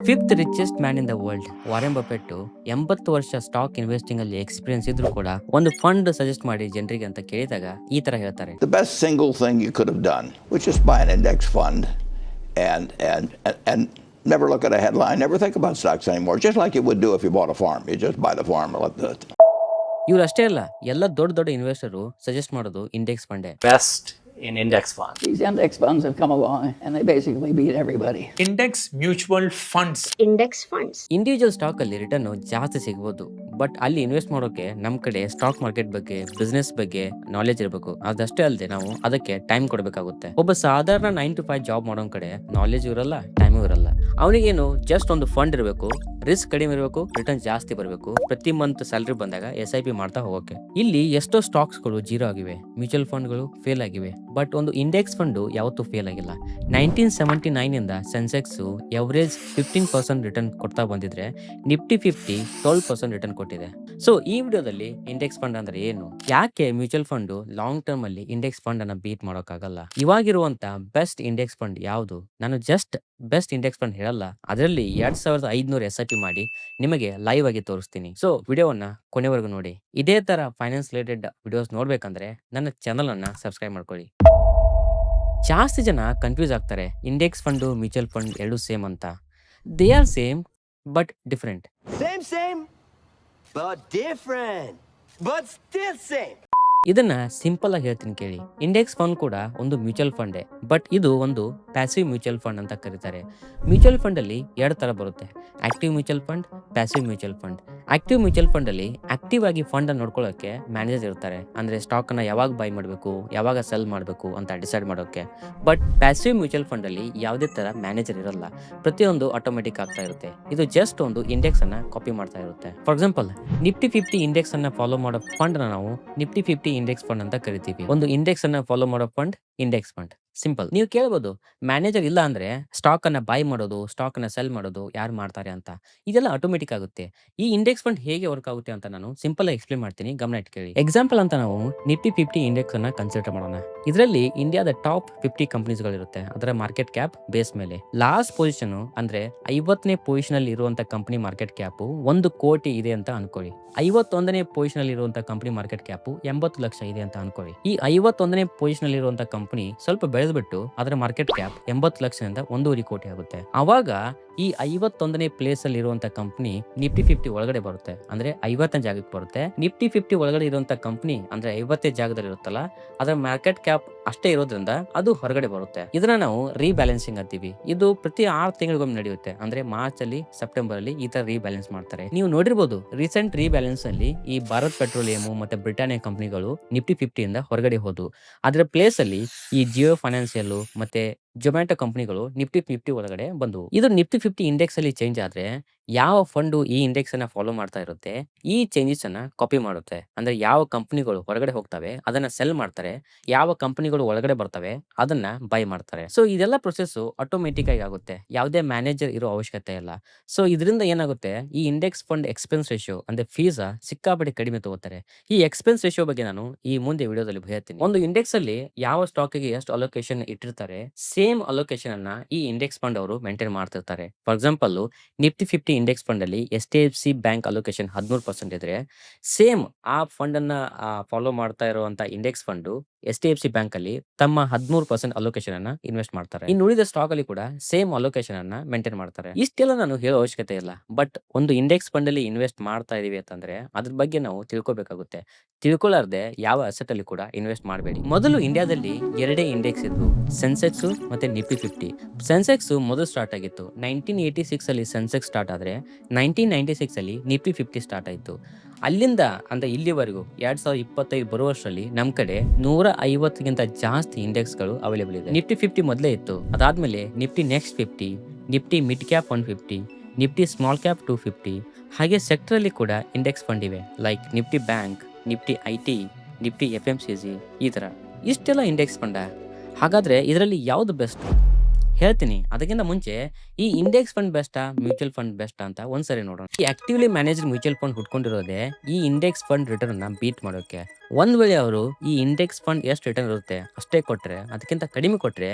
Fifth richest man in the world Warren Buffett 80 ವರ್ಷ stock investing ಅಲ್ಲಿ experience ಇದ್ರೂ ಕೂಡ ಒಂದು ಫಂಡ್ ಸಜೆಸ್ಟ್ ಮಾಡಿ ಜನರಿಗೆ ಅಂತ ಕೇಳಿದಾಗ ಈ ತರ ಹೇಳ್ತಾರೆ. The best single thing you could have done was just buy an index fund and never look at a headline, never think about stocks anymore, just like you would do if you bought a farm. You just buy the farm and let the ಇವ್ರು ಅಷ್ಟೇ ಅಲ್ಲ, ಎಲ್ಲ ದೊಡ್ಡ ದೊಡ್ಡ investor suggest ಮಾಡೋದು index ಫಂಡೇ. best in index funds. These index funds have come along and they basically beat everybody. Index mutual funds. Index funds. Individual stock ಅಲ್ಲಿ return ಜಾಸ್ತಿ ಸಿಗಬಹುದು, ಬಟ್ ಅಲ್ಲಿ ಇನ್ವೆಸ್ಟ್ ಮಾಡೋಕೆ ನಮ್ ಕಡೆ ಸ್ಟಾಕ್ ಮಾರ್ಕೆಟ್ ಬಗ್ಗೆ, ಬಿಸ್ನೆಸ್ ಬಗ್ಗೆ ನಾಲೆಜ್ ಇರಬೇಕು. ಅದಷ್ಟೇ ಅಲ್ಲದೆ ನಾವು ಅದಕ್ಕೆ ಟೈಮ್ ಕೊಡಬೇಕಾಗುತ್ತೆ. ಒಬ್ಬ ಸಾಧಾರಣ 9 to 5 ಜಾಬ್ ಮಾಡೋ ಕಡೆ ನಾಲೆಜ್ ಇರಲ್ಲ, ಟೈಮು ಇರಲ್ಲ. ಅವನಿಗೇನು ಜಸ್ಟ್ ಒಂದು ಫಂಡ್ ಇರಬೇಕು, ರಿಸ್ಕ್ ಕಡಿಮೆ ಇರಬೇಕು, ರಿಟರ್ನ್ ಜಾಸ್ತಿ ಬರಬೇಕು, ಪ್ರತಿ ಮಂತ್ ಸ್ಯಾಲರಿ ಬಂದಾಗ SIP ಮಾಡ್ತಾ ಹೋಗೋಕೆ. ಇಲ್ಲಿ ಎಷ್ಟೋ ಸ್ಟಾಕ್ಸ್ ಗಳು ಜೀರೋ ಆಗಿವೆ, ಮ್ಯೂಚುವಲ್ ಫಂಡ್ ಗಳು ಫೇಲ್ ಆಗಿವೆ, ಬಟ್ ಒಂದು ಇಂಡೆಕ್ಸ್ ಫಂಡ್ ಯಾವತ್ತೂ ಫೇಲ್ ಆಗಿಲ್ಲ. 1979 ಇಂದ ಸೆನ್ಸೆಕ್ಸ್ ಎವರೇಜ್ 15% ರಿಟರ್ನ್ ಕೊಡ್ತಾ ಬಂದಿದ್ರೆ ನಿಫ್ಟಿ 50 12% ರಿಟರ್ನ್ ಕೊಟ್ಟಿದೆ. ಸೊ ಈ ವಿಡಿಯೋದಲ್ಲಿ ಇಂಡೆಕ್ಸ್ ಫಂಡ್ ಅಂದ್ರೆ ಏನು, ಯಾಕೆ ಮ್ಯೂಚುವಲ್ ಫಂಡ್ ಲಾಂಗ್ ಟರ್ಮ್ ಅಲ್ಲಿ ಇಂಡೆಕ್ಸ್ ಫಂಡ್ ಅನ್ನ ಬೀಟ್ ಮಾಡೋಕ್ಕಾಗಲ್ಲ, ಇವಾಗಿರುವಂತ ಬೆಸ್ಟ್ ಇಂಡೆಕ್ಸ್ ಫಂಡ್ ಯಾವುದು, ನಾನು ಜಸ್ಟ್ ಬೆಸ್ಟ್ ಇಂಡೆಕ್ಸ್ ಫಂಡ್ ಹೇಳಲ್ಲ, ಅದರಲ್ಲಿ 2500 SIP ಮಾಡಿ ನಿಮಗೆ ಲೈವ್ ಆಗಿ ತೋರಿಸ್ತೀನಿ. ಸೊ ವಿಡಿಯೋವನ್ನ ಕೊನೆವರೆಗೂ ನೋಡಿ. ಇದೇ ತರ ಫೈನಾನ್ಸ್ ರಿಲೇಟೆಡ್ ವಿಡಿಯೋಸ್ ನೋಡ್ಬೇಕಂದ್ರೆ ನನ್ನ ಚಾನಲ್ ಅನ್ನ ಸಬ್ಸ್ಕ್ರೈಬ್ ಮಾಡ್ಕೊಳ್ಳಿ. ಜಾಸ್ತಿ ಜನ ಕನ್ಫ್ಯೂಸ್ ಆಗ್ತಾರೆ, ಇಂಡೆಕ್ಸ್ ಫಂಡ್ ಮ್ಯೂಚುವಲ್ ಫಂಡ್ ಎರಡು ಸೇಮ್ ಅಂತ. They are same but different. Same, but different. But still same. ಇದನ್ನ ಸಿಂಪಲ್ ಆಗಿ ಹೇಳ್ತೀನಿ ಕೇಳಿ. ಇಂಡೆಕ್ಸ್ ಫಂಡ್ ಕೂಡ ಒಂದು ಮ್ಯೂಚುವಲ್ ಫಂಡೇ, ಬಟ್ ಇದು ಒಂದು ಪ್ಯಾಸಿವ್ ಮ್ಯೂಚುವಲ್ ಫಂಡ್ ಅಂತ ಕರೀತಾರೆ. ಮ್ಯೂಚುವಲ್ ಫಂಡ್ ಅಲ್ಲಿ 2 ತರ ಬರುತ್ತೆ, active mutual fund, passive mutual fund. Active mutual fund ಅಲ್ಲಿ ಆಕ್ಟಿವ್ ಆಗಿ ಫಂಡ್ ಅನ್ನು ನೋಡ್ಕೊಳ್ಳೋಕೆ ಮ್ಯಾನೇಜರ್ ಇರ್ತಾರೆ, ಅಂದ್ರೆ ಸ್ಟಾಕ್ ಅನ್ನ ಯಾವಾಗ ಬೈ ಮಾಡಬೇಕು, ಯಾವಾಗ ಸೆಲ್ ಮಾಡಬೇಕು ಅಂತ ಡಿಸೈಡ್ ಮಾಡೋಕೆ. ಬಟ್ ಪ್ಯಾಸಿವ್ ಮ್ಯೂಚುವಲ್ ಫಂಡ್ ಅಲ್ಲಿ ಯಾವುದೇ ತರ ಮ್ಯಾನೇಜರ್ ಇರಲ್ಲ, ಪ್ರತಿಯೊಂದು ಆಟೋಮೆಟಿಕ್ ಆಗ್ತಾ ಇರುತ್ತೆ. ಇದು ಜಸ್ಟ್ ಒಂದು ಇಂಡೆಕ್ಸ್ ಅನ್ನ ಕಾಪಿ ಮಾಡ್ತಾ ಇರುತ್ತೆ. ಫಾರ್ ಎಕ್ಸಾಂಪಲ್, ನಿಫ್ಟಿ 50 ಇಂಡೆಕ್ಸ್ ಅನ್ನ ಫಾಲೋ ಮಾಡೋ ಫಂಡ್ ನಾವು ನಿಫ್ಟಿ 50 ಇಂಡೆಕ್ಸ್ ಫಂಡ್ ಅಂತ ಕರಿತೀವಿ. ಒಂದು ಇಂಡೆಕ್ಸ್ ಅನ್ನ ಫಾಲೋ ಮಾಡೋ ಫಂಡ್ ಇಂಡೆಕ್ಸ್ ಫಂಡ್. ಸಿಂಪಲ್. ನೀವು ಕೇಳಬಹುದು, ಮ್ಯಾನೇಜರ್ ಇಲ್ಲ ಅಂದ್ರೆ ಸ್ಟಾಕ್ ಅನ್ನ ಬೈ ಮಾಡೋದು, ಸ್ಟಾಕ್ ಅನ್ನ ಸೆಲ್ ಮಾಡೋದು ಯಾರು ಮಾಡ್ತಾರೆ ಅಂತ. ಇದೆಲ್ಲ ಆಟೋಮೆಟಿಕ್ ಆಗುತ್ತೆ. ಈ ಇಂಡೆಕ್ಸ್ ಫಂಡ್ ಹೇಗೆ ವರ್ಕ್ ಆಗುತ್ತೆ ಅಂತ ನಾನು ಸಿಂಪಲ್ ಆಗಿ ಎಕ್ಸ್ಪ್ಲೇನ್ ಮಾಡ್ತೀನಿ, ಗಮನ ಇಟ್ಟು ಕೇಳಿ. ಎಕ್ಸಾಂಪಲ್ ಅಂತ ನಾವು ನಿಫ್ಟಿ 50 ಇಂಡೆಕ್ಸ್ ಅನ್ನ ಕನ್ಸಿಡರ್ ಮಾಡೋಣ. ಇದರಲ್ಲಿ ಇಂಡಿಯಾದ ಟಾಪ್ 50 ಕಂಪನೀಸ್ ಗಳಿರುತ್ತೆ, ಅದರ ಮಾರ್ಕೆಟ್ ಕ್ಯಾಪ್ ಬೇಸ್ ಮೇಲೆ. ಲಾಸ್ಟ್ ಪೊಸಿಷನ್ ಅಂದ್ರೆ 50ನೇ ಪೊಸಿಷನ್ ಅಲ್ಲಿ ಇರುವಂತ ಕಂಪನಿ ಮಾರ್ಕೆಟ್ ಕ್ಯಾಪ್ 1 ಕೋಟಿ ಇದೆ ಅಂತ ಅನ್ಕೊಳ್ಳಿ. 51ನೇ ಪೊಸಿಷನ್ ಅಲ್ಲಿ ಇರುವಂತ ಕಂಪನಿ ಮಾರ್ಕೆಟ್ ಕ್ಯಾಪ್ 80 ಲಕ್ಷ ಇದೆ ಅಂತ ಅನ್ಕೊಳ್ಳಿ. ಈ 51ನೇ ಪೊಸಿಷನ್ ಅಲ್ಲಿ ಇರುವಂತ ಕಂಪನಿ ಸ್ವಲ್ಪ ಬೆಳೆದ್ಬಿಟ್ಟು ಅದರ ಮಾರ್ಕೆಟ್ ಕ್ಯಾಪ್ 80 ಲಕ್ಷದಿಂದ 1.5 ಕೋಟಿ ಆಗುತ್ತೆ. ಅವಾಗ ಈ 51ನೇ ಪ್ಲೇಸ್ ಅಲ್ಲಿ ಇರುವಂತ ಕಂಪನಿ ನಿಫ್ಟಿ 50 ಒಳಗಡೆ ಬರುತ್ತೆ, ಅಂದ್ರೆ 50ನೇ ಜಾಗಕ್ಕೆ ಬರುತ್ತೆ. ನಿಫ್ಟಿ 50 ಒಳಗಡೆ ಇರುವಂತ ಕಂಪನಿ ಅಂದ್ರೆ 50ನೇ ಜಾಗದಲ್ಲಿ ಇರುತ್ತಲ್ಲ, ಅದರ ಮಾರ್ಕೆಟ್ ಕ್ಯಾಪ್ ಅಷ್ಟೇ ಇರೋದ್ರಿಂದ ಅದು ಹೊರಗಡೆ ಬರುತ್ತೆ. ಇದನ್ನ ನಾವು ರೀಬ್ಯಾಲೆನ್ಸಿಂಗ್ ಅಂತೀವಿ. ಇದು ಪ್ರತಿ 6 ತಿಂಗಳಿಗೊಮ್ಮೆ ನಡೆಯುತ್ತೆ, ಅಂದ್ರೆ ಮಾರ್ಚ್ ಅಲ್ಲಿ, ಸೆಪ್ಟೆಂಬರ್ ಅಲ್ಲಿ ಈ ತರ ರೀಬ್ಯಾಲೆನ್ಸ್ ಮಾಡ್ತಾರೆ. ನೀವು ನೋಡಿರ್ಬೋದು, ರೀಸೆಂಟ್ ರೀಬ್ಯಾಲೆನ್ಸ್ ಅಲ್ಲಿ ಈ ಭಾರತ್ ಪೆಟ್ರೋಲಿಯಂ ಮತ್ತೆ ಬ್ರಿಟಾನಿಯಾ ಕಂಪನಿಗಳು ನಿಫ್ಟಿ 50 ಇಂದ ಹೊರಗಡೆ ಹೋದವು. ಅದರ ಪ್ಲೇಸ್ ಅಲ್ಲಿ ಈ ಜಿಯೋ ಫೈನಾನ್ಸಿಯಲ್ ಮತ್ತೆ ಜೊಮ್ಯಾಟೊ ಕಂಪನಿಗಳು ನಿಫ್ಟಿ 50 ಒಳಗಡೆ ಬಂದವು. ಇದು ನಿಫ್ಟಿ 50 ಇಂಡೆಕ್ಸ್ ಅಲ್ಲಿ ಚೇಂಜ್ ಆದ್ರೆ ಯಾವ ಫಂಡ್ ಈ ಇಂಡೆಕ್ಸ್ ಅನ್ನ ಫಾಲೋ ಮಾಡ್ತಾ ಇರುತ್ತೆ, ಈ ಚೇಂಜಸ್ ಅನ್ನ ಕಾಪಿ ಮಾಡುತ್ತೆ. ಅಂದ್ರೆ ಯಾವ ಕಂಪನಿಗಳು ಹೊರಗಡೆ ಹೋಗ್ತವೆ ಅದನ್ನ ಸೆಲ್ ಮಾಡ್ತಾರೆ, ಯಾವ ಕಂಪನಿಗಳು ಒಳಗಡೆ ಬರ್ತವೆ ಅದನ್ನ ಬೈ ಮಾಡ್ತಾರೆ. ಸೊ ಇದೆಲ್ಲ ಪ್ರೊಸೆಸ್ ಆಟೋಮೆಟಿಕ್ ಆಗಿ ಆಗುತ್ತೆ, ಯಾವುದೇ ಮ್ಯಾನೇಜರ್ ಇರೋ ಅವಶ್ಯಕತೆ ಇಲ್ಲ. ಸೊ ಇದರಿಂದ ಏನಾಗುತ್ತೆ, ಈ ಇಂಡೆಕ್ಸ್ ಫಂಡ್ ಎಕ್ಸ್ಪೆನ್ಸ್ ರೇಷಿಯೋ ಅಂದ್ರೆ ಫೀಸ್ ಸಿಕ್ಕಾಪಟ್ಟೆ ಕಡಿಮೆ ತಗೋತಾರೆ. ಈ ಎಕ್ಸ್ಪೆನ್ಸ್ ರೇಷಿಯೋ ಬಗ್ಗೆ ನಾನು ಈ ಮುಂದೆ ವಿಡಿಯೋದಲ್ಲಿ ಹೇಳ್ತೀನಿ. ಒಂದು ಇಂಡೆಕ್ಸ್ ಅಲ್ಲಿ ಯಾವ ಸ್ಟಾಕ್ ಗೆ ಎಷ್ಟು ಅಲೋಕೇಶನ್ ಇಟ್ಟಿರ್ತಾರೆ, ಸೇಮ್ ಅಲೋಕೇಶನ್ ಅನ್ನ ಈ ಇಂಡೆಕ್ಸ್ ಫಂಡ್ ಅವರು ಮೇಂಟೈನ್ ಮಾಡ್ತಿರ್ತಾರೆ. For example, Nifty 50 index fund ಅಲ್ಲಿ HDFC ಬ್ಯಾಂಕ್ ಅಲೋಕೇಶನ್ 13% ಇದ್ರೆ, ಸೇಮ್ ಆ ಫಂಡ್ ಅನ್ನ ಫಾಲೋ ಮಾಡ್ತಾ ಇರುವಂತ ಇಂಡೆಕ್ಸ್ ಫಂಡ್ HDFC ಬ್ಯಾಂಕ್ ಅಲ್ಲಿ ತಮ್ಮ 13% ಅಲೋಕೇಶನ್ ಅನ್ನ ಇನ್ವೆಸ್ಟ್ ಮಾಡ್ತಾರೆ. ಇನ್ನು ಉಳಿದ ಸ್ಟಾಕ್ ಅಲ್ಲಿ ಕೂಡ ಸೇಮ್ ಅಲೋಕೇಶನ್ ಅನ್ನ ಮೇಂಟೈನ್ ಮಾಡ್ತಾರೆ. ಇಷ್ಟೆಲ್ಲ ನಾನು ಹೇಳೋ ಅವಶ್ಯಕತೆ ಇಲ್ಲ, ಬಟ್ ಒಂದು ಇಂಡೆಕ್ಸ್ ಫಂಡ್ ಅಲ್ಲಿ ಇನ್ವೆಸ್ಟ್ ಮಾಡ್ತಾ ಇದೀವಿ ಅಂತಂದ್ರೆ ಅದ್ರ ಬಗ್ಗೆ ನಾವು ತಿಳ್ಕೊಬೇಕಾಗುತ್ತೆ. ತಿಳ್ಕೊಳ್ಳಾರ್ದೆ ಯಾವ ಅಸೆಟ್ ಅಲ್ಲಿ ಕೂಡ ಇನ್ವೆಸ್ಟ್ ಮಾಡಬೇಡಿ. ಮೊದಲು ಇಂಡಿಯಾದಲ್ಲಿ 2 ಇಂಡೆಕ್ಸ್ ಇದ್ವು, ಸೆನ್ಸೆಕ್ಸ್ ಮತ್ತೆ ನಿಫ್ಟಿ 50. ಸೆನ್ಸೆಕ್ಸ್ ಮೊದಲು ಸ್ಟಾರ್ಟ್ ಆಗಿತ್ತು 1986 ಅಲ್ಲಿ ಸೆನ್ಸೆಕ್ಸ್ ಸ್ಟಾರ್ಟ್ ಆದ್ರೆ 1996 ಅಲ್ಲಿ ನಿಫ್ಟಿ 50 ಸ್ಟಾರ್ಟ್ ಆಯ್ತು. ಅಲ್ಲಿಂದ ಅಂದ್ರೆ ಇಲ್ಲಿವರೆಗೂ 2025 ಬರುವ ವರ್ಷದಲ್ಲಿ ನಮ್ ಕಡೆ 150ಗಿಂತ ಜಾಸ್ತಿ ಇಂಡೆಕ್ಸ್ ಗಳು ಅವೈಲೇಬಲ್ ಇದೆ. ನಿಫ್ಟಿ 50 ಮೊದಲೇ ಇತ್ತು, ಅದಾದ್ಮೇಲೆ Nifty next 50, Nifty mid cap 150, Nifty small cap 250, ಹಾಗೆ ಸೆಕ್ಟರ್ ಅಲ್ಲಿ ಕೂಡ ಇಂಡೆಕ್ಸ್ ಫಂಡ್ ಇವೆ, like Nifty bank, Nifty IT, Nifty FMCG, ಈ ತರ ಇಷ್ಟೆಲ್ಲ ಇಂಡೆಕ್ಸ್ ಫಂಡ. ಹಾಗಾದ್ರೆ ಇದರಲ್ಲಿ ಯಾವ್ದು ಬೆಸ್ಟ್ ಹೇಳ್ತೀನಿ. ಅದಕ್ಕಿಂತ ಮುಂಚೆ ಈ ಇಂಡೆಕ್ಸ್ ಫಂಡ್ ಬೆಸ್ಟಾ ಮ್ಯೂಚುವಲ್ ಫಂಡ್ ಬೆಸ್ಟಾ ಅಂತ ಒಂದ್ಸರಿ ನೋಡೋಣ. ಈ ಆಕ್ಟಿವ್ಲಿ ಮ್ಯಾನೇಜ್ಡ್ ಮ್ಯೂಚುವಲ್ ಫಂಡ್ ಹುಡ್ಕೊಂಡಿರೋದೇ ಈ ಇಂಡೆಕ್ಸ್ ಫಂಡ್ ರಿಟರ್ನ್ ನ ಬೀಟ್ ಮಾಡೋಕೆ. ಒಂದ್ ವೇಳೆ ಅವರು ಈ ಇಂಡೆಕ್ಸ್ ಫಂಡ್ ಎಷ್ಟು ರಿಟರ್ನ್ ಇರುತ್ತೆ ಅಷ್ಟೇ ಕೊಟ್ರೆ, ಅದಕ್ಕಿಂತ ಕಡಿಮೆ ಕೊಟ್ರೆ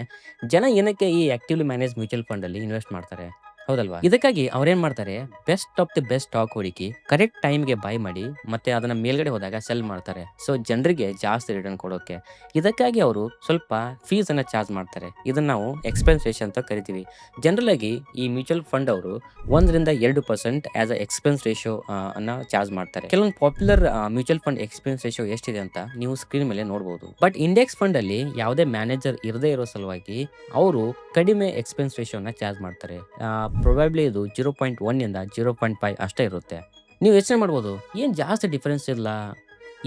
ಜನ ಏನಕ್ಕೆ ಈ ಆಕ್ಟಿವ್ಲಿ ಮ್ಯಾನೇಜ್ ಮ್ಯೂಚುವಲ್ ಫಂಡ್ ಅಲ್ಲಿ ಇನ್ವೆಸ್ಟ್ ಮಾಡ್ತಾರೆ? ಹೌದಲ್ವಾ? ಇದಕ್ಕಾಗಿ ಅವ್ರೇನ್ ಮಾಡ್ತಾರೆ, best of the best stock ಹುಡುಕಿ ಕರೆಕ್ಟ್ ಟೈಮ್‌ಗೆ ಬೈ ಮಾಡಿ ಮತ್ತೆ ಅದನ್ನ ಮೇಲ್ಗಡೆ ಹೋದಾಗ ಸೆಲ್ ಮಾಡ್ತಾರೆ. ಸೊ ಜನರಿಗೆ ಜಾಸ್ತಿ ರಿಟರ್ನ್ ಕೊಡೋಕೆ. ಇದಕ್ಕಾಗಿ ಅವರು ಸ್ವಲ್ಪ ಫೀಸ್ ಅನ್ನ ಚಾರ್ಜ್ ಮಾಡ್ತಾರೆ. ಇದನ್ನ ನಾವು ಎಕ್ಸ್‌ಪೆನ್ಸ್ ರೇಷಿಯೋ ಅಂತ ಕರಿತೀವಿ. ಜನರಲ್ ಆಗಿ ಈ ಮ್ಯೂಚುವಲ್ ಫಂಡ್ ಅವರು 1% ಆಸ್ ಅ ಎಕ್ಸ್‌ಪೆನ್ಸ್ ರೇಷಿಯೋ ಅನ್ನ ಚಾರ್ಜ್ ಮಾಡ್ತಾರೆ. ಕೆಲವೊಂದು popular mutual fund expense ratio ಎಷ್ಟಿದೆ ಅಂತ ನೀವು ಸ್ಕ್ರೀನ್ ಮೇಲೆ ನೋಡಬಹುದು. ಬಟ್ ಇಂಡೆಕ್ಸ್ ಫಂಡ್ ಅಲ್ಲಿ ಯಾವುದೇ ಮ್ಯಾನೇಜರ್ ಇರದೇ ಇರೋ ಸಲುವಾಗಿ ಅವರು ಕಡಿಮೆ ಎಕ್ಸ್‌ಪೆನ್ಸ್ ರೇಷಿಯೋನ ಚಾರ್ಜ್ ಮಾಡ್ತಾರೆ. ಪ್ರೊಬ್ಯಾಬ್ಲಿ ಇದು 0.1 ಇಂದ 0.5 ಅಷ್ಟೇ ಇರುತ್ತೆ. ನೀವು ಯೋಚನೆ ಮಾಡ್ಬೋದು, ಏನ್ ಜಾಸ್ತಿ ಡಿಫರೆನ್ಸ್ ಇಲ್ಲ.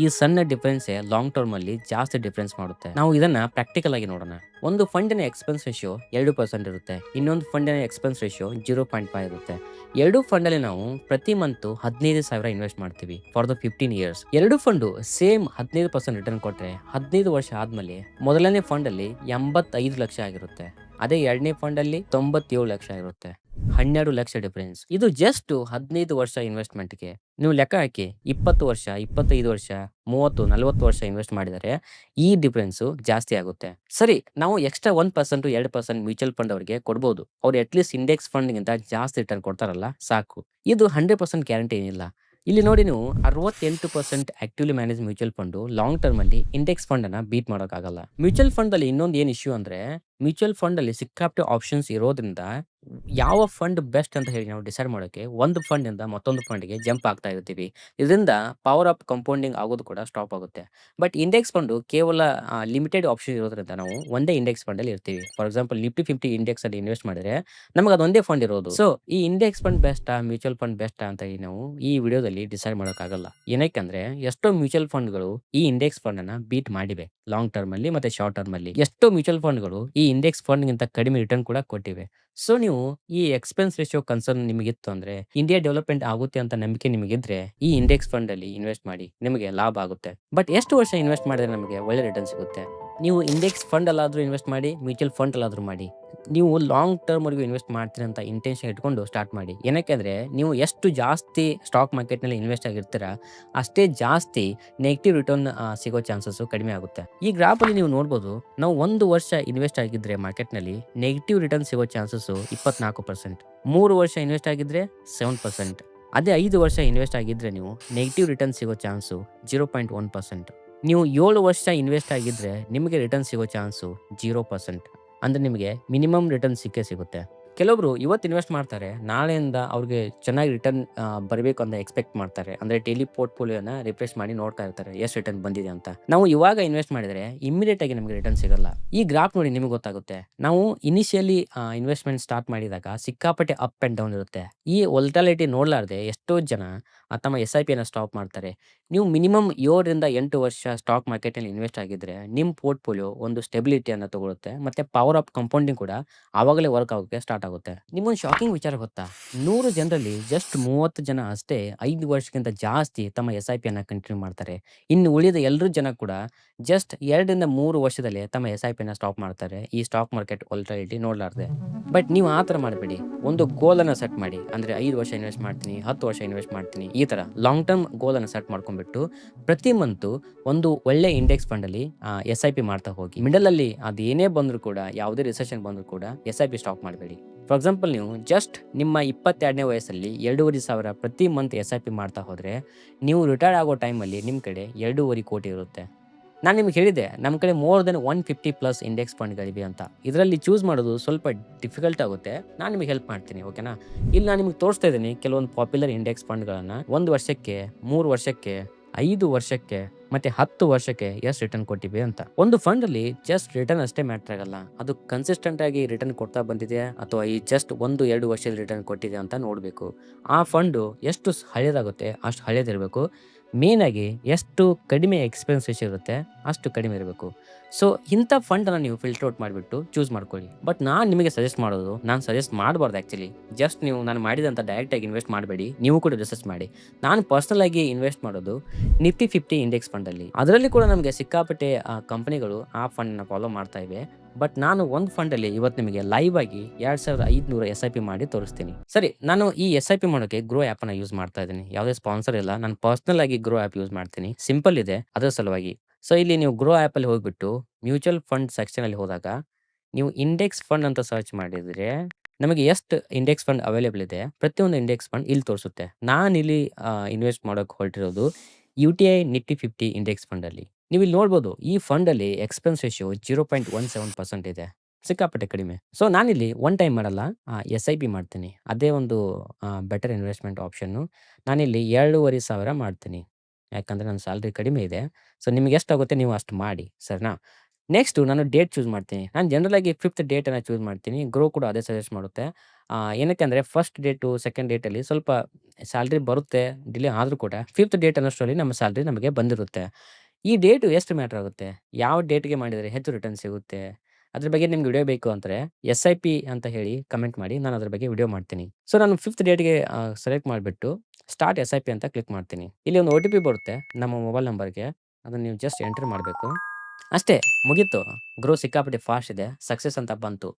ಈ ಸಣ್ಣ ಡಿಫರೆನ್ಸೇ ಲಾಂಗ್ ಟರ್ಮ್ ಅಲ್ಲಿ ಜಾಸ್ತಿ ಡಿಫರೆನ್ಸ್ ಮಾಡುತ್ತೆ. ನಾವು ಇದನ್ನ ಪ್ರಾಕ್ಟಿಕಲ್ ಆಗಿ ನೋಡೋಣ. ಒಂದು ಫಂಡಿನ ಎಕ್ಸ್‌ಪೆನ್ಸ್ ರೇಷಿಯೋ 2% ಇರುತ್ತೆ. ಇನ್ನೊಂದು ಫಂಡಿನ ಎಕ್ಸ್‌ಪೆನ್ಸ್ ರೇಷಿಯೋ 0.5 ಇರುತ್ತೆ. ಎರಡೂ ಫಂಡ್ ಅಲ್ಲಿ ನಾವು ಪ್ರತಿ ಮಂತ್ 15,000 ಇನ್ವೆಸ್ಟ್ ಮಾಡ್ತೀವಿ ಫಾರ್ ದ 15 ಇಯರ್ಸ್. ಎರಡು ಫಂಡು ಸೇಮ್ 15% ರಿಟರ್ನ್ ಕೊಟ್ರೆ 15 ವರ್ಷ ಆದ್ಮೇಲೆ ಮೊದಲನೇ ಫಂಡ್ ಅಲ್ಲಿ 85 ಲಕ್ಷ ಆಗಿರುತ್ತೆ. ಅದೇ ಎರಡನೇ ಫಂಡ್ ಅಲ್ಲಿ 97 ಲಕ್ಷ ಇರುತ್ತೆ. 12 ಲಕ್ಷ ಡಿಫರೆನ್ಸ್. ಇದು ಜಸ್ಟ್ 15 ವರ್ಷ ಇನ್ವೆಸ್ಟ್‌ಮೆಂಟ್‌ಗೆ. ನೀವು ಲೆಕ್ಕ ಹಾಕಿ 20 ವರ್ಷ, 25 ವರ್ಷ, 30, 40 ವರ್ಷ ಇನ್ವೆಸ್ಟ್ ಮಾಡಿದರೆ ಈ ಡಿಫರೆನ್ಸು ಜಾಸ್ತಿ ಆಗುತ್ತೆ. ಸರಿ, ನಾವು ಎಕ್ಸ್ಟ್ರಾ 1%, 2% ಮ್ಯೂಚುವಲ್ ಫಂಡ್ ಅವರಿಗೆ ಕೊಡ್ಬೋದು. ಅವ್ರು ಅಟ್‌ಲೀಸ್ಟ್ ಇಂಡೆಕ್ಸ್ ಫಂಡ್‌ಗಿಂತ ಜಾಸ್ತಿ ರಿಟರ್ನ್ ಕೊಡ್ತಾರಲ್ಲ ಸಾಕು. ಇದು 100% ಗ್ಯಾರಂಟಿ ಏನಿಲ್ಲ. ಇಲ್ಲಿ ನೋಡಿ ನೀವು 68% actively manage mutual fund long term ಅಲ್ಲಿ ಇಂಡೆಕ್ಸ್ ಫಂಡ್ ಅನ್ನ ಬೀಟ್ ಮಾಡೋಕ್ಕಾಗಲ್ಲ. ಮ್ಯೂಚುವಲ್ ಫಂಡ್ ಅಲ್ಲಿ ಇನ್ನೊಂದು ಏನ್ ಇಶ್ಯೂ ಅಂದ್ರೆ, ಮ್ಯೂಚುವಲ್ ಫಂಡ್ ಅಲ್ಲಿ ಸಿಕ್ಕಾಪಟ್ಟೆ ಆಪ್ಷನ್ಸ್ ಇರೋದ್ರಿಂದ ಯಾವ ಫಂಡ್ ಬೆಸ್ಟ್ ಅಂತ ಹೇಳಿ ನಾವು ಡಿಸೈಡ್ ಮಾಡೋಕೆ ಒಂದು ಫಂಡ್ ಇಂದ ಮತ್ತೊಂದು ಫಂಡ್‌ಗೆ ಜಂಪ್ ಆಗ್ತಾ ಇರ್ತೀವಿ. ಇದರಿಂದ ಪವರ್ ಆಫ್ ಕಂಪೌಂಡಿಂಗ್ ಆಗೋದು ಕೂಡ ಸ್ಟಾಪ್ ಆಗುತ್ತೆ. ಬಟ್ ಇಂಡೆಕ್ಸ್ ಫಂಡು ಕೇವಲ ಲಿಮಿಟೆಡ್ ಆಪ್ಷನ್ ಇರೋದ್ರಿಂದ ನಾವು ಒಂದೇ ಇಂಡೆಕ್ಸ್ ಫಂಡ್ ಅಲ್ಲಿ ಇರ್ತೀವಿ. ಫಾರ್ ಎಕ್ಸಾಂಪಲ್ ನಿಫ್ಟಿ 50 ಇಂಡೆಕ್ಸ್ ಅಲ್ಲಿ ಇನ್ವೆಸ್ಟ್ ಮಾಡಿದ್ರೆ ನಮಗೆ ಅದೊಂದೇ ಫಂಡ್ ಇರೋದು. ಸೊ ಈ ಇಂಡೆಕ್ಸ್ ಫಂಡ್ ಬೆಸ್ಟಾ, ಮ್ಯೂಚುವಲ್ ಫಂಡ್ ಬೆಸ್ಟಾ ಅಂತ ಹೇಳಿ ನಾವು ಈ ವಿಡಿಯೋದಲ್ಲಿ ಡಿಸೈಡ್ ಮಾಡೋಕ್ಕಾಗಲ್ಲ. ಏನಕ್ಕಂದ್ರೆ ಎಷ್ಟೋ ಮ್ಯೂಚುವಲ್ ಫಂಡ್‌ಗಳು ಈ ಇಂಡೆಕ್ಸ್ ಫಂಡ್ ಅನ್ನ ಬೀಟ್ ಮಾಡಿವೆ ಲಾಂಗ್ ಟರ್ಮ್ ಅಲ್ಲಿ ಮತ್ತೆ ಶಾರ್ಟ್ ಟರ್ಮ್ ಅಲ್ಲಿ. ಎಷ್ಟೋ ಮ್ಯೂಚುವಲ್ ಫಂಡ್‌ಗಳು ಈ ಇಂಡೆಕ್ಸ್ ಫಂಡ್‌ಗಿಂತ ಕಡಿಮೆ ರಿಟರ್ನ್ ಕೂಡ ಕೊಟ್ಟಿವೆ. ಸೊ ನೀವು ಈ ಎಕ್ಸ್‌ಪೆನ್ಸ್ ರೇಷಿಯೋ ಕನ್ಸರ್ನ್ ನಿಮಗಿತ್ತು ಅಂದ್ರೆ, ಇಂಡಿಯಾ ಡೆವಲಪ್‌ಮೆಂಟ್ ಆಗುತ್ತೆ ಅಂತ ನಂಬಿಕೆ ನಿಮಗಿದ್ರೆ ಈ ಇಂಡೆಕ್ಸ್ ಫಂಡ್ ಅಲ್ಲಿ ಇನ್ವೆಸ್ಟ್ ಮಾಡಿ. ನಿಮಗೆ ಲಾಭ ಆಗುತ್ತೆ. ಬಟ್ ಎಷ್ಟು ವರ್ಷ ಇನ್ವೆಸ್ಟ್ ಮಾಡಿದ್ರೆ ನಮಗೆ ಒಳ್ಳೆ ರಿಟರ್ನ್ ಸಿಗುತ್ತೆ? ನೀವು ಇಂಡೆಕ್ಸ್ ಫಂಡ್ ಅಲ್ಲಾದ್ರೂ ಇನ್ವೆಸ್ಟ್ ಮಾಡಿ, ಮ್ಯೂಚುವಲ್ ಫಂಡ್ ಅಲ್ಲಾದ್ರೂ ಮಾಡಿ. ನೀವು ಲಾಂಗ್ ಟರ್ಮ್ ವರೆಗೂ ಇನ್ವೆಸ್ಟ್ ಮಾಡ್ತೀರಿ ಅಂತ ಇಂಟೆನ್ಷನ್ ಇಟ್ಕೊಂಡು ಸ್ಟಾರ್ಟ್ ಮಾಡಿ. ಏನಕ್ಕೆಂದ್ರೆ ನೀವು ಎಷ್ಟು ಜಾಸ್ತಿ ಸ್ಟಾಕ್ ಮಾರ್ಕೆಟ್‌ನಲ್ಲಿ ಇನ್ವೆಸ್ಟ್ ಆಗಿರ್ತೀರಾ, ಅಷ್ಟೇ ಜಾಸ್ತಿ ನೆಗೆಟಿವ್ ರಿಟರ್ನ್ ಸಿಗೋ ಚಾನ್ಸಸ್ ಕಡಿಮೆ ಆಗುತ್ತೆ. ಈ ಗ್ರಾಫ್ ಅಲ್ಲಿ ನೀವು ನೋಡಬಹುದು, ನಾವು 1 ವರ್ಷ ಇನ್ವೆಸ್ಟ್ ಆಗಿದ್ರೆ ಮಾರ್ಕೆಟ್‌ನಲ್ಲಿ ನೆಗೆಟಿವ್ ರಿಟರ್ನ್ ಸಿಗೋ ಚಾನ್ಸಸ್ 24%. 3 ವರ್ಷ ಇನ್ವೆಸ್ಟ್ ಆಗಿದ್ರೆ 7%. ಅದೇ 5 ವರ್ಷ ಇನ್ವೆಸ್ಟ್ ಆಗಿದ್ರೆ ನೀವು ನೆಗೆಟಿವ್ ರಿಟರ್ನ್ ಸಿಗೋ ಚಾನ್ಸು 0.1%. ನೀವು 7 ವರ್ಷ ಇನ್ವೆಸ್ಟ್ ಆಗಿದ್ರೆ ನಿಮಗೆ ರಿಟರ್ನ್ ಸಿಗೋ ಚಾನ್ಸು 0%. ಅಂದ್ರೆ ನಿಮಗೆ ಮಿನಿಮಮ್ ರಿಟರ್ನ್ ಸಿಕ್ಕೇ ಸಿಗುತ್ತೆ. ಕೆಲವೊಬ್ರು ಇವತ್ತು ಇನ್ವೆಸ್ಟ್ ಮಾಡ್ತಾರೆ, ನಾಳೆಯಿಂದ ಅವ್ರಿಗೆ ಚೆನ್ನಾಗಿ ರಿಟರ್ನ್ ಬರಬೇಕು ಅಂತ ಎಕ್ಸ್ಪೆಕ್ಟ್ ಮಾಡ್ತಾರೆ. ಅಂದ್ರೆ ಡೈಲಿ ಪೋರ್ಟ್‌ಫೋಲಿಯೋನ ರಿಫ್ರೆಶ್ ಮಾಡಿ ನೋಡ್ತಾ ಇರ್ತಾರೆ ಎಷ್ಟು ರಿಟರ್ನ್ ಬಂದಿದೆ ಅಂತ. ನಾವು ಇವಾಗ ಇನ್ವೆಸ್ಟ್ ಮಾಡಿದ್ರೆ ಇಮಿಡಿಯೇಟ್ ಆಗಿ ನಮಗೆ ರಿಟರ್ನ್ ಸಿಗಲ್ಲ. ಈ ಗ್ರಾಫ್ ನೋಡಿ ನಿಮಗೆ ಗೊತ್ತಾಗುತ್ತೆ. ನಾವು ಇನಿಷಿಯಲಿ ಇನ್ವೆಸ್ಟ್‌ಮೆಂಟ್ ಸ್ಟಾರ್ಟ್ ಮಾಡಿದಾಗ ಸಿಕ್ಕಾಪಟ್ಟೆ ಅಪ್ ಆಂಡ್ ಡೌನ್ ಇರುತ್ತೆ. ಈ ವೊಲಟಾಲಿಟಿ ನೋಡ್ಲಾರ್ದೆ ಎಷ್ಟೋ ಜನ ತಮ್ಮ SIPನ ಸ್ಟಾಪ್ ಮಾಡ್ತಾರೆ. ನೀವು ಮಿನಿಮಮ್ 7 ರಿಂದ 8 ವರ್ಷ ಸ್ಟಾಕ್ ಮಾರ್ಕೆಟ್‌ನಲ್ಲಿ ಇನ್ವೆಸ್ಟ್ ಆಗಿದ್ರೆ ನಿಮ್ಮ ಪೋರ್ಟ್‌ಫೋಲಿಯೋ ಒಂದು ಸ್ಟೆಬಿಲಿಟಿಯನ್ನ ತಗೊಳುತ್ತೆ. ಮತ್ತೆ ಪವರ್ ಆಫ್ ಕಂಪೌಂಡಿಂಗ್ ಕೂಡ ಆವಾಗಲೇ ವರ್ಕ್ ಆಗೋಕೆ ಸ್ಟಾರ್ಟ್ ಆಗುತ್ತೆ. ನಿಮ್ಗೊಂದು ಶಾಕಿಂಗ್ ವಿಚಾರ ಗೊತ್ತಾ? 100 ಜನರಲ್ಲಿ ಜಸ್ಟ್ 30 ಜನ ಅಷ್ಟೇ 5 ವರ್ಷಕ್ಕಿಂತ ಜಾಸ್ತಿ ತಮ್ಮ SIPಯನ್ನ ಕಂಟಿನ್ಯೂ ಮಾಡ್ತಾರೆ. ಇನ್ನು ಉಳಿದ ಎಲ್ಲರೂ ಜನ ಕೂಡ ಜಸ್ಟ್ 2 ರಿಂದ 3 ವರ್ಷದಲ್ಲೇ ತಮ್ಮ SIPನ ಸ್ಟಾಪ್ ಮಾಡ್ತಾರೆ. ಈ ಸ್ಟಾಕ್ ಮಾರ್ಕೆಟ್ ವೊಲಟಾಲಿಟಿ ನೋಡ್ಲಾರ್ದೆ. ಬಟ್ ನೀವು ಆ ಥರ ಮಾಡಬೇಡಿ. ಒಂದು ಗೋಲ್ ಅನ್ನ ಸೆಟ್ ಮಾಡಿ. ಅಂದ್ರೆ 5 ವರ್ಷ ಇನ್ವೆಸ್ಟ್ ಮಾಡ್ತೀನಿ, 10 ವರ್ಷ ಇನ್ವೆಸ್ಟ್ ಮಾಡ್ತೀನಿ, ಈ ತರ ಲಾಂಗ್ ಟರ್ಮ್ ಗೋಲ್ ಅನ್ನು ಸೆಟ್ ಮಾಡ್ಕೊಂಡ್ಬಿಟ್ಟು ಪ್ರತಿ ಮಂತ್ ಒಂದು ಒಳ್ಳೆ ಇಂಡೆಕ್ಸ್ ಫಂಡ್ ಅಲ್ಲಿ SIP ಮಾಡ್ತಾ ಹೋಗಿ. ಮಿಡಲ್ ಅಲ್ಲಿ ಅದು ಏನೇ ಬಂದ್ರು ಕೂಡ, ಯಾವುದೇ ರಿಸೆಷನ್ ಬಂದ್ರು ಕೂಡ SIP ಸ್ಟಾಪ್ ಮಾಡಬೇಡಿ. ಫಾರ್ ಎಕ್ಸಾಂಪಲ್ ನೀವು ಜಸ್ಟ್ ನಿಮ್ಮ 22ನೇ ವಯಸ್ಸಲ್ಲಿ 2,500 ಪ್ರತಿ ಮಂತ್ SIP ಮಾಡ್ತಾ ಹೋದ್ರೆ ನೀವು ರಿಟೈರ್ಡ್ ಆಗೋ ಟೈಮಲ್ಲಿ ನಿಮ್ಮ ಕಡೆ 2.5 ಕೋಟಿ ಇರುತ್ತೆ. ನಾನು ನಿಮ್ಗೆ ಹೇಳಿದೆ, ನಮ್ಮ ಕಡೆ ಮೋರ್ ದೆನ್ 150+ ಇಂಡೆಕ್ಸ್ ಫಂಡ್ಗಳಿವೆ ಅಂತ. ಇದರಲ್ಲಿ ಚೂಸ್ ಮಾಡೋದು ಸ್ವಲ್ಪ ಡಿಫಿಕಲ್ಟ್ ಆಗುತ್ತೆ. ನಾನು ನಿಮಗೆ ಹೆಲ್ಪ್ ಮಾಡ್ತೀನಿ, ಓಕೆನಾ? ಇಲ್ಲಿ ನಾನು ನಿಮಗೆ ತೋರಿಸ್ತಾ ಇದ್ದೀನಿ ಕೆಲವೊಂದು ಪಾಪ್ಯುಲರ್ ಇಂಡೆಕ್ಸ್ ಫಂಡ್ಗಳನ್ನು 1 ವರ್ಷಕ್ಕೆ, 3 ವರ್ಷಕ್ಕೆ, 5 ವರ್ಷಕ್ಕೆ ಮತ್ತೆ 10 ವರ್ಷಕ್ಕೆ ಎಷ್ಟು ರಿಟರ್ನ್ ಕೊಟ್ಟಿವೆ ಅಂತ. ಒಂದು ಫಂಡ್ ಅಲ್ಲಿ ಜಸ್ಟ್ ರಿಟರ್ನ್ ಅಷ್ಟೇ ಮ್ಯಾಟರ್ ಆಗಲ್ಲ, ಅದು ಕನ್ಸಿಸ್ಟೆಂಟ್ ಆಗಿ ರಿಟರ್ನ್ ಕೊಡ್ತಾ ಬಂದಿದೆ ಅಥವಾ ಈ ಜಸ್ಟ್ 1-2 ವರ್ಷದ ರಿಟರ್ನ್ ಕೊಟ್ಟಿದೆ ಅಂತ ನೋಡಬೇಕು. ಆ ಫಂಡು ಎಷ್ಟು ಹಳೇದಾಗುತ್ತೆ ಅಷ್ಟು ಹಳೇದಿರಬೇಕು. ಮೇನ್ ಆಗಿ ಎಷ್ಟು ಕಡಿಮೆ ಎಕ್ಸ್‌ಪೆನ್ಸ್ ರೇಷಿಯೋ ಇರುತ್ತೆ ಅಷ್ಟು ಕಡಿಮೆ ಇರಬೇಕು. ಸೊ ಇಂಥ ಫಂಡನ್ನು ನೀವು ಫಿಲ್ಟರ್ ಔಟ್ ಮಾಡಿಬಿಟ್ಟು ಚೂಸ್ ಮಾಡ್ಕೊಳ್ಳಿ. ಬಟ್ ನಾನು ನಿಮಗೆ ಸಜೆಸ್ಟ್ ಮಾಡೋದು, ನಾನು ಸಜೆಸ್ಟ್ ಮಾಡಬಾರ್ದು ಆ್ಯಕ್ಚುಲಿ. ಜಸ್ಟ್ ನೀವು ನಾನು ಮಾಡಿದಂಥ ಡೈರೆಕ್ಟಾಗಿ ಇನ್ವೆಸ್ಟ್ ಮಾಡಬೇಡಿ, ನೀವು ಕೂಡ ರಿಸರ್ಚ್ ಮಾಡಿ. ನಾನು ಪರ್ಸನಲ್ ಆಗಿ ಇನ್ವೆಸ್ಟ್ ಮಾಡೋದು ನಿಫ್ಟಿ 50 ಇಂಡೆಕ್ಸ್ ಫಂಡಲ್ಲಿ. ಅದರಲ್ಲಿ ಕೂಡ ನಮಗೆ ಸಿಕ್ಕಾಪಟ್ಟೆ ಕಂಪನಿಗಳು ಆ ಫಂಡನ್ನ ಫಾಲೋ ಮಾಡ್ತಾ ಇವೆ. ಬಟ್ ನಾನು ಒಂದು ಫಂಡಲ್ಲಿ ಇವತ್ತು ನಿಮಗೆ ಲೈವ್ ಆಗಿ 2,500 SIP ಮಾಡಿ ತೋರಿಸ್ತೀನಿ. ಸರಿ, ನಾನು ಈ SIP ಮಾಡೋಕ್ಕೆ ಗ್ರೋ ಆ್ಯಪನ್ನು ಯೂಸ್ ಮಾಡ್ತಾ ಇದ್ದೀನಿ. ಯಾವುದೇ ಸ್ಪಾನ್ಸರ್ ಇಲ್ಲ, ನಾನು ಪರ್ಸನಲ್ ಆಗಿ ಗ್ರೋ ಆ್ಯಪ್ ಯೂಸ್ ಮಾಡ್ತೀನಿ. ಸಿಂಪಲ್ ಇದೆ, ಅದರ ಸಲುವಾಗಿ. ಸೊ ಇಲ್ಲಿ ನೀವು ಗ್ರೋ ಆ್ಯಪಲ್ಲಿ ಹೋಗ್ಬಿಟ್ಟು ಮ್ಯೂಚುವಲ್ ಫಂಡ್ ಸೆಕ್ಷನಲ್ಲಿ ಹೋದಾಗ ನೀವು ಇಂಡೆಕ್ಸ್ ಫಂಡ್ ಅಂತ ಸರ್ಚ್ ಮಾಡಿದರೆ ನಮಗೆ ಎಷ್ಟು ಇಂಡೆಕ್ಸ್ ಫಂಡ್ ಅವೈಲೇಬಲ್ ಇದೆ ಪ್ರತಿಯೊಂದು ಇಂಡೆಕ್ಸ್ ಫಂಡ್ ಇಲ್ಲಿ ತೋರಿಸುತ್ತೆ. ನಾನಿಲ್ಲಿ ಇನ್ವೆಸ್ಟ್ ಮಾಡೋಕೆ ಹೊರಟಿರೋದು UTI ನಿಫ್ಟಿ 50 ಇಂಡೆಕ್ಸ್ ಫಂಡಲ್ಲಿ. ನೀವು ಇಲ್ಲಿ ನೋಡ್ಬೋದು ಈ ಫಂಡಲ್ಲಿ ಎಕ್ಸ್‌ಪೆನ್ಸ್ ರೇಷಿಯೋ 0.17% ಇದೆ. ಸಿಕ್ಕಾಪಟ್ಟೆ ಕಡಿಮೆ. ಸೊ ನಾನಿಲ್ಲಿ ಒನ್ ಟೈಮ್ ಮಾಡಲ್ಲ, SIP ಮಾಡ್ತೀನಿ. ಅದೇ ಒಂದು ಬೆಟರ್ ಇನ್ವೆಸ್ಟ್‌ಮೆಂಟ್ ಆಪ್ಷನ್ನು. ನಾನಿಲ್ಲಿ 2,500 ಮಾಡ್ತೀನಿ. ಯಾಕಂದ್ರೆ ನನ್ನ ಸ್ಯಾಲರಿ ಕಡಿಮೆ ಇದೆ. ಸೊ ನಿಮಗೆ ಎಷ್ಟಾಗುತ್ತೆ ನೀವು ಅಷ್ಟು ಮಾಡಿ, ಸರಿನಾ? ನೆಕ್ಸ್ಟು ನಾನು ಡೇಟ್ ಚೂಸ್ ಮಾಡ್ತೀನಿ. ನಾನು ಜನರಲಾಗಿ 5th ಡೇಟನ್ನು ಚೂಸ್ ಮಾಡ್ತೀನಿ. ಗ್ರೋ ಕೂಡ ಅದೇ ಸಜೆಸ್ಟ್ ಮಾಡುತ್ತೆ. ಏನಕ್ಕೆ ಅಂದರೆ ಫಸ್ಟ್ ಡೇಟು, ಸೆಕೆಂಡ್ ಡೇಟಲ್ಲಿ ಸ್ವಲ್ಪ ಸ್ಯಾಲರಿ ಬರುತ್ತೆ, ಡಿಲೇ ಆದರೂ ಕೂಡ 5th ಡೇಟ್ ಅನ್ನೋಷ್ಟರಲ್ಲಿ ನಮ್ಮ ಸ್ಯಾಲರಿ ನಮಗೆ ಬಂದಿರುತ್ತೆ. ಈ ಡೇಟು ಎಷ್ಟು ಮ್ಯಾಟರ್ ಆಗುತ್ತೆ? ಯಾವ ಡೇಟ್‌ಗೆ ಮಾಡಿದರೆ ಹೆಚ್ಚು ರಿಟರ್ನ್ ಸಿಗುತ್ತೆ? ಅದ್ರ ಬಗ್ಗೆ ನಿಮ್ಗೆ ವಿಡಿಯೋ ಬೇಕು ಅಂದರೆ SIP ಅಂತ ಹೇಳಿ ಕಮೆಂಟ್ ಮಾಡಿ. ನಾನು ಅದ್ರ ಬಗ್ಗೆ ವಿಡಿಯೋ ಮಾಡ್ತೀನಿ. ಸೊ ನಾನು 5th ಡೇಟ್‌ಗೆ ಸೆಲೆಕ್ಟ್ ಮಾಡಿಬಿಟ್ಟು ಸ್ಟಾರ್ಟ್ SIP ಅಂತ ಕ್ಲಿಕ್ ಮಾಡ್ತೀನಿ. ಇಲ್ಲಿ ಒಂದು OTP ಬರುತ್ತೆ ನಮ್ಮ ಮೊಬೈಲ್ ನಂಬರ್‌ಗೆ. ಅದನ್ನು ನೀವು ಜಸ್ಟ್ ಎಂಟರ್ ಮಾಡಬೇಕು. ಅಷ್ಟೇ, ಮುಗೀತು. ಗ್ರೋ ಸಿಕ್ಕಾಪಟ್ಟೆ ಫಾಸ್ಟ್ ಇದೆ. ಸಕ್ಸಸ್ ಅಂತ ಬಂತು.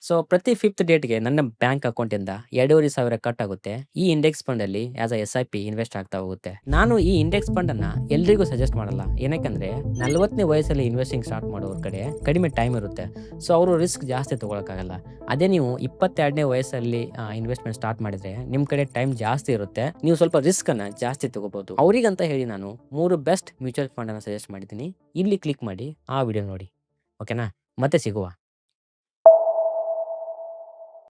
ಸೊ ಪ್ರತಿ 5th ಡೇಟ್‌ಗೆ ನನ್ನ ಬ್ಯಾಂಕ್ ಅಕೌಂಟಿಂದ 2,500 ಕಟ್ ಆಗುತ್ತೆ. ಈ ಇಂಡೆಕ್ಸ್ ಫಂಡಲ್ಲಿ ಆಸ್ ಅ SIP ಇನ್ವೆಸ್ಟ್ ಆಗ್ತಾ ಹೋಗುತ್ತೆ. ನಾನು ಈ ಇಂಡೆಕ್ಸ್ ಫಂಡನ್ನು ಎಲ್ರಿಗೂ ಸಜೆಸ್ಟ್ ಮಾಡಲ್ಲ. ಏನಕ್ಕಂದ್ರೆ 40ನೇ ವಯಸ್ಸಲ್ಲಿ ಇನ್ವೆಸ್ಟಿಂಗ್ ಸ್ಟಾರ್ಟ್ ಮಾಡೋರ ಕಡೆ ಕಡಿಮೆ ಟೈಮ್ ಇರುತ್ತೆ. ಸೊ ಅವರು ರಿಸ್ಕ್ ಜಾಸ್ತಿ ತೊಗೊಳಕ್ಕಾಗಲ್ಲ. ಅದೇ ನೀವು 22ನೇ ವಯಸ್ಸಲ್ಲಿ ಇನ್ವೆಸ್ಟ್‌ಮೆಂಟ್ ಸ್ಟಾರ್ಟ್ ಮಾಡಿದ್ರೆ ನಿಮ್ಮ ಕಡೆ ಟೈಮ್ ಜಾಸ್ತಿ ಇರುತ್ತೆ. ನೀವು ಸ್ವಲ್ಪ ರಿಸ್ಕನ್ನು ಜಾಸ್ತಿ ತೊಗೋಬೋದು. ಅವರಿಗಂತ ಹೇಳಿ ನಾನು 3 ಬೆಸ್ಟ್ ಮ್ಯೂಚುವಲ್ ಫಂಡನ್ನು ಸಜೆಸ್ಟ್ ಮಾಡಿದ್ದೀನಿ. ಇಲ್ಲಿ ಕ್ಲಿಕ್ ಮಾಡಿ ಆ ವಿಡಿಯೋ ನೋಡಿ. ಓಕೆನಾ? ಮತ್ತೆ ಸಿಗುವ.